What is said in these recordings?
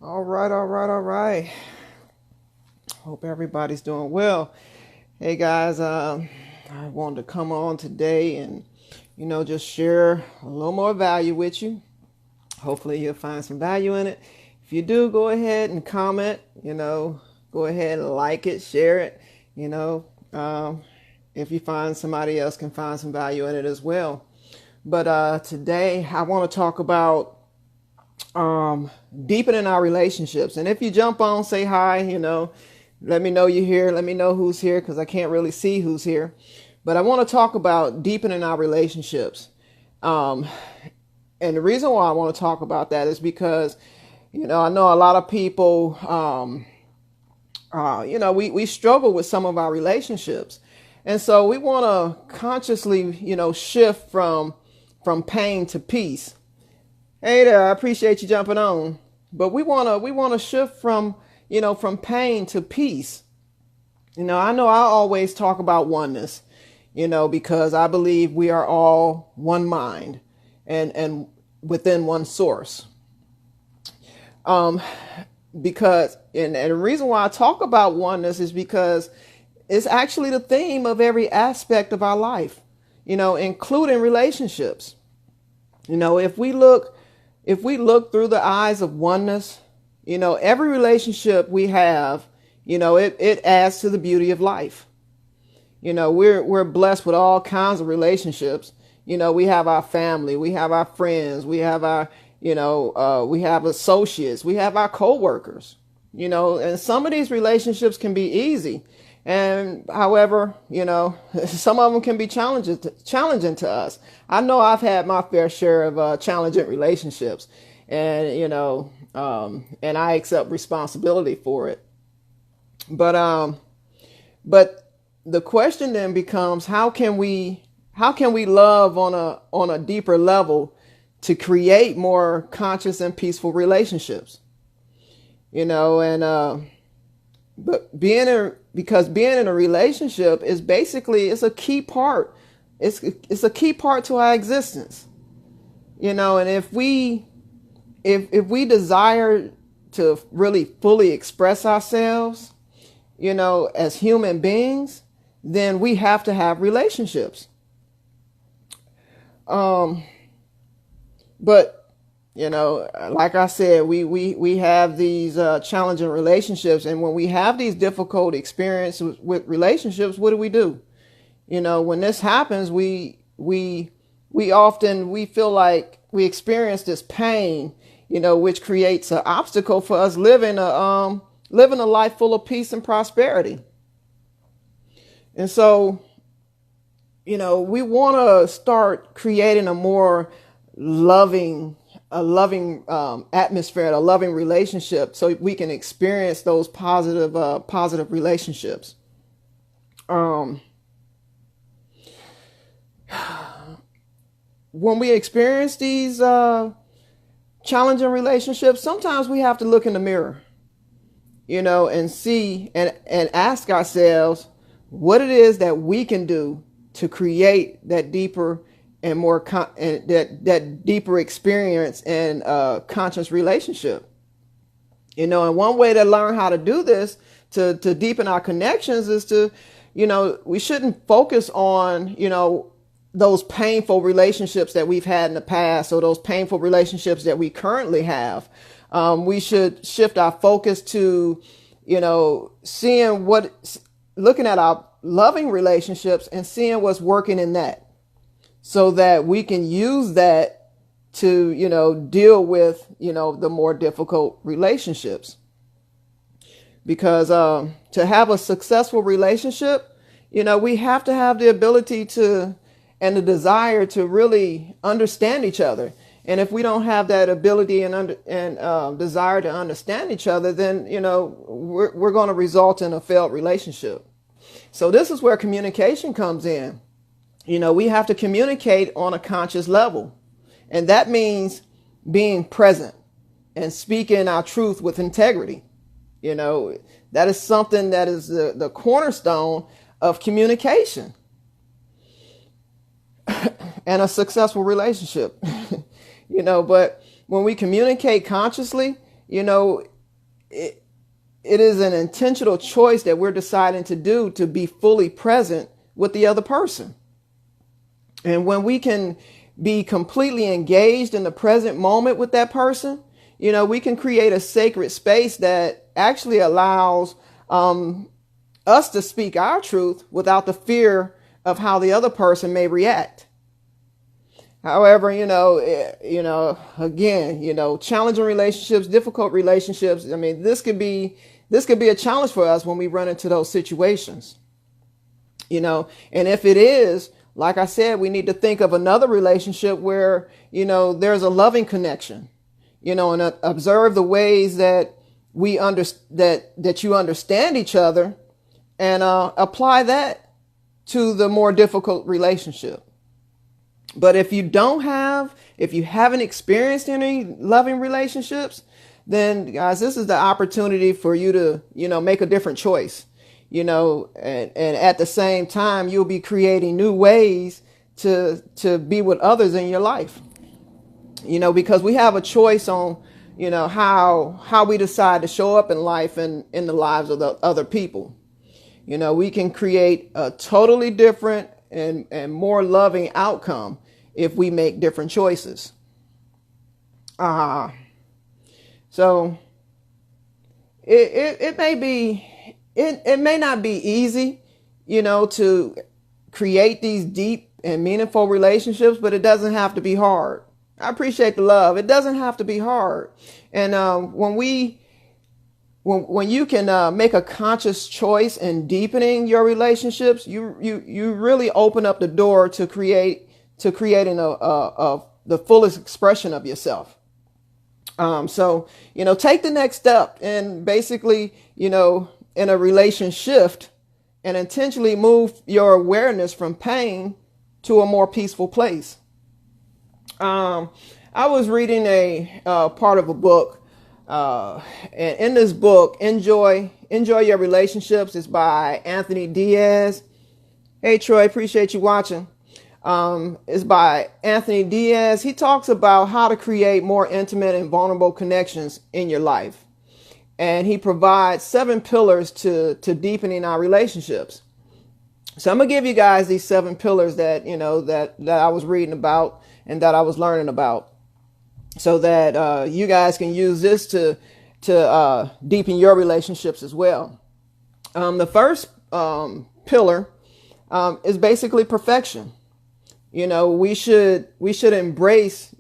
All right, all right, all right. Hope everybody's doing well. Hey guys, I wanted to come on today and just share a little more value with you. Hopefully you'll find some value in it. If you do, go ahead and comment. Go ahead and like it, share it. You know, if you find somebody else can find some value in it as well. But today I want to talk about deepening our relationships. And if you jump on, say hi, let me know you're here. Let me know who's here because I can't really see who's here. But I want to talk about deepening our relationships. Um, and the reason why I want to talk about that is because, I know a lot of people, we struggle with some of our relationships. And so we want to consciously, shift from pain to peace. Hey there, I appreciate you jumping on. But we wanna shift from pain to peace. I know I always talk about oneness, because I believe we are all one mind and within one source. Um, because and the reason why I talk about oneness is because it's actually the theme of every aspect of our life, including relationships. If we look through the eyes of oneness, every relationship we have, it adds to the beauty of life. We're blessed with all kinds of relationships. We have our family, we have our friends, we have our, we have associates, we have our coworkers, and some of these relationships can be easy. And however, some of them can be challenging to us. I know I've had my fair share of challenging relationships, and and I accept responsibility for it. But the question then becomes, how can we love on a deeper level to create more conscious and peaceful relationships? And but because being in a relationship is basically, it's a key part. It's a key part to our existence. And if we desire to really fully express ourselves, as human beings, then we have to have relationships. Um, but like I said, we have these challenging relationships, and when we have these difficult experiences with relationships, what do? When this happens, we feel like we experience this pain, which creates an obstacle for us living a life full of peace and prosperity. And so, we want to start creating loving a loving atmosphere, a loving relationship, so we can experience those positive relationships. Um, when we experience these challenging relationships, sometimes we have to look in the mirror, and see and ask ourselves what it is that we can do to create that deeper and more and that deeper experience and conscious relationship. And one way to learn how to do this, to deepen our connections, is to, we shouldn't focus on, those painful relationships that we've had in the past, or those painful relationships that we currently have. We should shift our focus to, looking at our loving relationships and seeing what's working in that, so that we can use that to, deal with, the more difficult relationships. Because to have a successful relationship, we have to have the ability to and the desire to really understand each other. And if we don't have that ability and desire to understand each other, then we're going to result in a failed relationship. So this is where communication comes in. We have to communicate on a conscious level, and that means being present and speaking our truth with integrity. That is something that is the cornerstone of communication and a successful relationship. But when we communicate consciously, it is an intentional choice that we're deciding to do to be fully present with the other person. And when we can be completely engaged in the present moment with that person, we can create a sacred space that actually allows us to speak our truth without the fear of how the other person may react. However, again, challenging relationships, difficult relationships. I mean, this could be a challenge for us when we run into those situations, and if it is, like I said, we need to think of another relationship where, there's a loving connection, and observe the ways that that you understand each other, and apply that to the more difficult relationship. But if you haven't experienced any loving relationships, then guys, this is the opportunity for you to, make a different choice, and at the same time, you'll be creating new ways to be with others in your life, because we have a choice on, how we decide to show up in life and in the lives of the other people. We can create a totally different and more loving outcome if we make different choices. So it may not be easy, to create these deep and meaningful relationships, but it doesn't have to be hard. I appreciate the love. It doesn't have to be hard. And when you can make a conscious choice in deepening your relationships, you really open up the door to creating the fullest expression of yourself. So take the next step and basically, in a relation shift, and intentionally move your awareness from pain to a more peaceful place. I was reading a part of a book. And in this book, Enjoy Your Relationships, is by Anthony Diaz. Hey, Troy, appreciate you watching. It's by Anthony Diaz. He talks about how to create more intimate and vulnerable connections in your life. And he provides 7 pillars to deepening our relationships. So I'm going to give you guys these 7 pillars that, that I was reading about and that I was learning about, so that you guys can use this to deepen your relationships as well. The first pillar is basically perfection. We should embrace,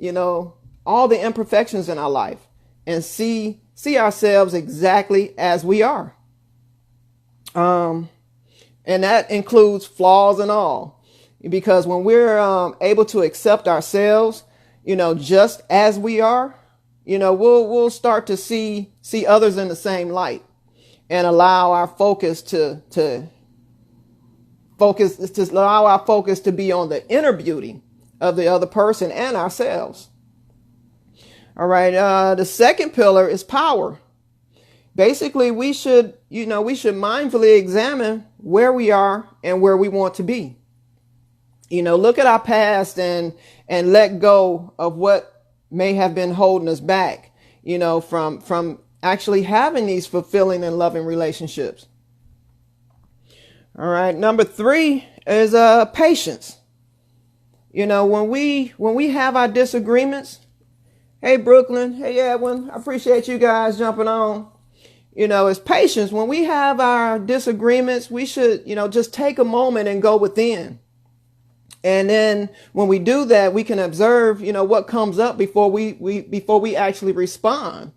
all the imperfections in our life and see ourselves exactly as we are. And that includes flaws and all, because when we're able to accept ourselves, just as we are, we'll start to see others in the same light, and allow our focus to be on the inner beauty of the other person and ourselves. All right. The second pillar is power. Basically, we should mindfully examine where we are and where we want to be. Look at our past and let go of what may have been holding us back, from actually having these fulfilling and loving relationships. All right. Number 3 is patience. When we have our disagreements. Hey, Brooklyn. Hey, Edwin. I appreciate you guys jumping on. It's patience. When we have our disagreements, we should, just take a moment and go within. And then when we do that, we can observe, what comes up before we actually respond.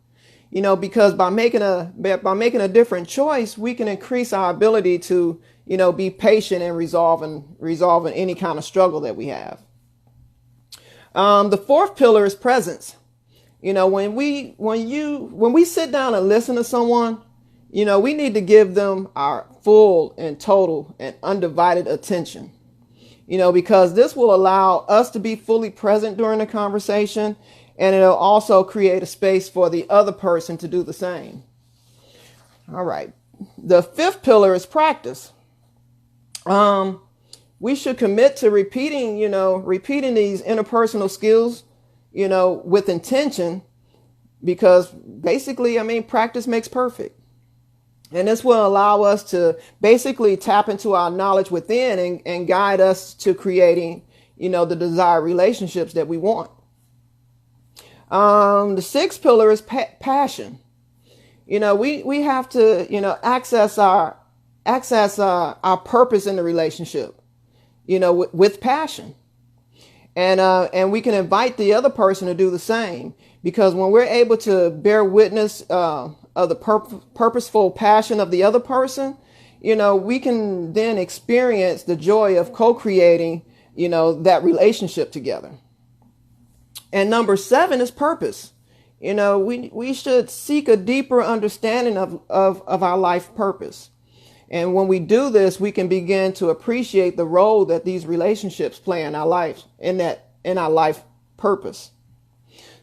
Because by making a different choice, we can increase our ability to, be patient and resolving any kind of struggle that we have. The fourth pillar is presence. When we sit down and listen to someone, we need to give them our full and total and undivided attention. Because this will allow us to be fully present during the conversation, and it'll also create a space for the other person to do the same. All right. The fifth pillar is practice. We should commit to repeating these interpersonal skills, with intention, because basically, I mean, practice makes perfect. And this will allow us to basically tap into our knowledge within and guide us to creating, the desired relationships that we want. The sixth pillar is passion. We have to, access our purpose in the relationship, with passion. And we can invite the other person to do the same, because when we're able to bear witness of the purposeful passion of the other person, we can then experience the joy of co-creating, that relationship together. And number 7 is purpose. We should seek a deeper understanding of our life purpose. And when we do this, we can begin to appreciate the role that these relationships play in our life, in our life purpose.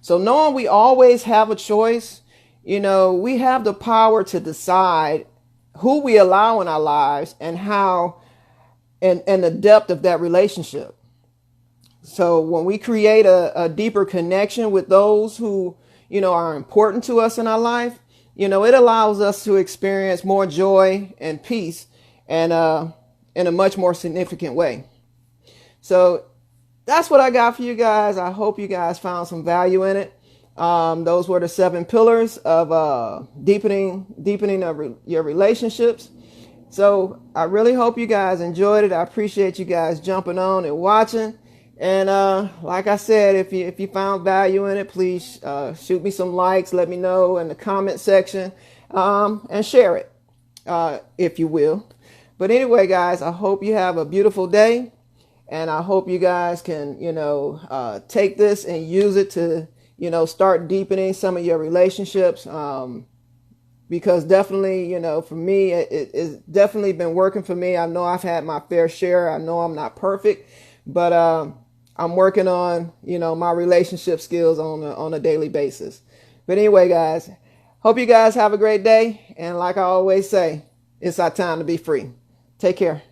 So knowing we always have a choice, we have the power to decide who we allow in our lives and how, and the depth of that relationship. So when we create a deeper connection with those who, are important to us in our life, it allows us to experience more joy and peace, and in a much more significant way. So that's what I got for you guys. I hope you guys found some value in it. Those were the 7 pillars of deepening your relationships. So I really hope you guys enjoyed it. I appreciate you guys jumping on and watching. And like I said, if you found value in it, please shoot me some likes. Let me know in the comment section, and share it if you will. But anyway, guys, I hope you have a beautiful day, and I hope you guys can take this and use it to start deepening some of your relationships. Because definitely, for me, it's definitely been working for me. I know I've had my fair share. I know I'm not perfect, but I'm working on, my relationship skills on a daily basis. But anyway, guys, hope you guys have a great day. And like I always say, it's our time to be free. Take care.